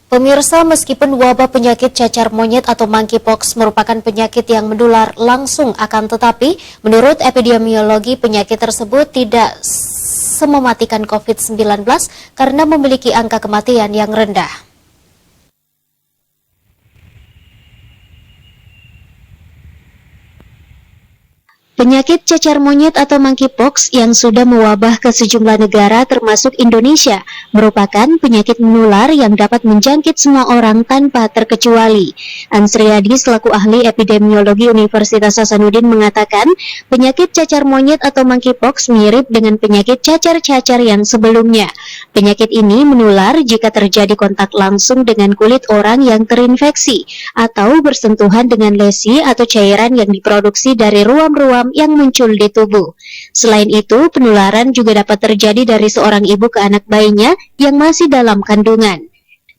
Pemirsa, meskipun wabah penyakit cacar monyet atau monkeypox merupakan penyakit yang menular langsung, akan tetapi menurut epidemiologi penyakit tersebut tidak semematikan COVID-19 karena memiliki angka kematian yang rendah. Penyakit cacar monyet atau monkeypox yang sudah mewabah ke sejumlah negara termasuk Indonesia merupakan penyakit menular yang dapat menjangkit semua orang tanpa terkecuali. Ansriyadi selaku ahli epidemiologi Universitas Hasanuddin mengatakan penyakit cacar monyet atau monkeypox mirip dengan penyakit cacar-cacar yang sebelumnya. Penyakit ini menular jika terjadi kontak langsung dengan kulit orang yang terinfeksi atau bersentuhan dengan lesi atau cairan yang diproduksi dari ruam-ruam yang muncul di tubuh. Selain itu, penularan juga dapat terjadi dari seorang ibu ke anak bayinya yang masih dalam kandungan.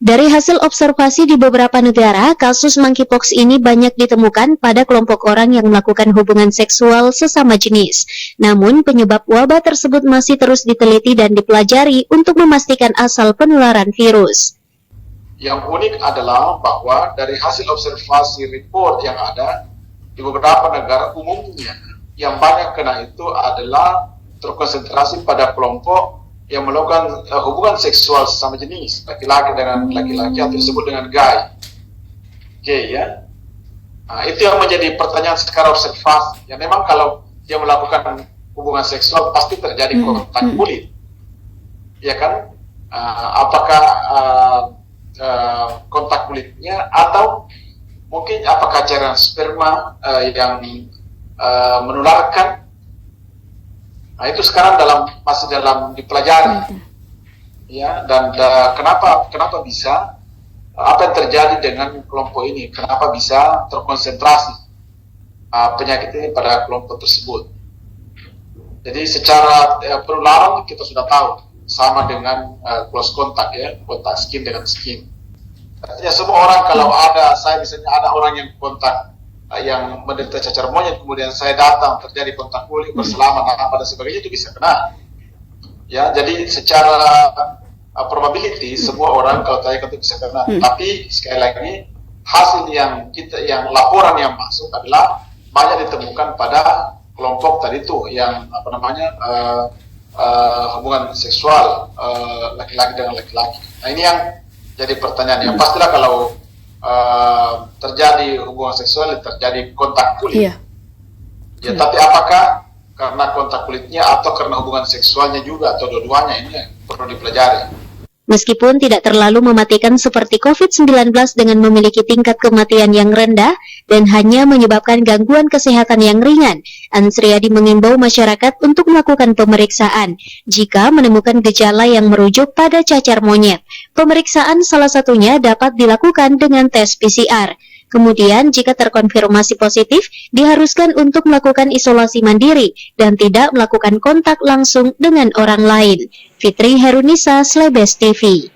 Dari hasil observasi di beberapa negara, kasus monkeypox ini banyak ditemukan pada kelompok orang yang melakukan hubungan seksual sesama jenis. Namun, penyebab wabah tersebut masih terus diteliti dan dipelajari untuk memastikan asal penularan virus. Yang unik adalah bahwa dari hasil observasi report yang ada di beberapa negara umumnya, yang banyak kena itu adalah terkonsentrasi pada kelompok yang melakukan hubungan seksual sesama jenis, laki-laki dengan laki-laki atau disebut dengan gay ya. Nah, itu yang menjadi pertanyaan sekarang observasi. Ya memang kalau dia melakukan hubungan seksual pasti terjadi kontak kulit, ya kan? Apakah kontak kulitnya atau mungkin apakah cairan sperma yang menularkan. Nah, itu sekarang masih dalam dipelajari. Ya, dan kenapa bisa apa yang terjadi dengan kelompok ini? Kenapa bisa terkonsentrasi penyakit ini pada kelompok tersebut? Jadi secara penularan kita sudah tahu sama dengan close contact ya, kontak skin dengan skin. Artinya semua orang kalau misalnya ada orang yang kontak yang menderita cacar monyet, kemudian saya datang terjadi kontak kulit berselaman dan sebagainya, itu bisa kena. Ya, jadi secara probability semua orang kalau tanya itu bisa kena. Tapi sekali lagi hasil yang laporan yang masuk adalah banyak ditemukan pada kelompok tadi itu yang hubungan seksual laki-laki dengan laki-laki. Nah, ini yang jadi pertanyaan. Yang pastilah kalau terjadi hubungan seksual, terjadi kontak kulit. Ya, tapi apakah karena kontak kulitnya atau karena hubungan seksualnya juga atau dua-duanya, ini perlu dipelajari. Meskipun tidak terlalu mematikan seperti COVID-19 dengan memiliki tingkat kematian yang rendah dan hanya menyebabkan gangguan kesehatan yang ringan, Ansriyadi mengimbau masyarakat untuk melakukan pemeriksaan jika menemukan gejala yang merujuk pada cacar monyet. Pemeriksaan salah satunya dapat dilakukan dengan tes PCR. Kemudian, jika terkonfirmasi positif, diharuskan untuk melakukan isolasi mandiri dan tidak melakukan kontak langsung dengan orang lain. Fitri Herunisa, Slebes TV.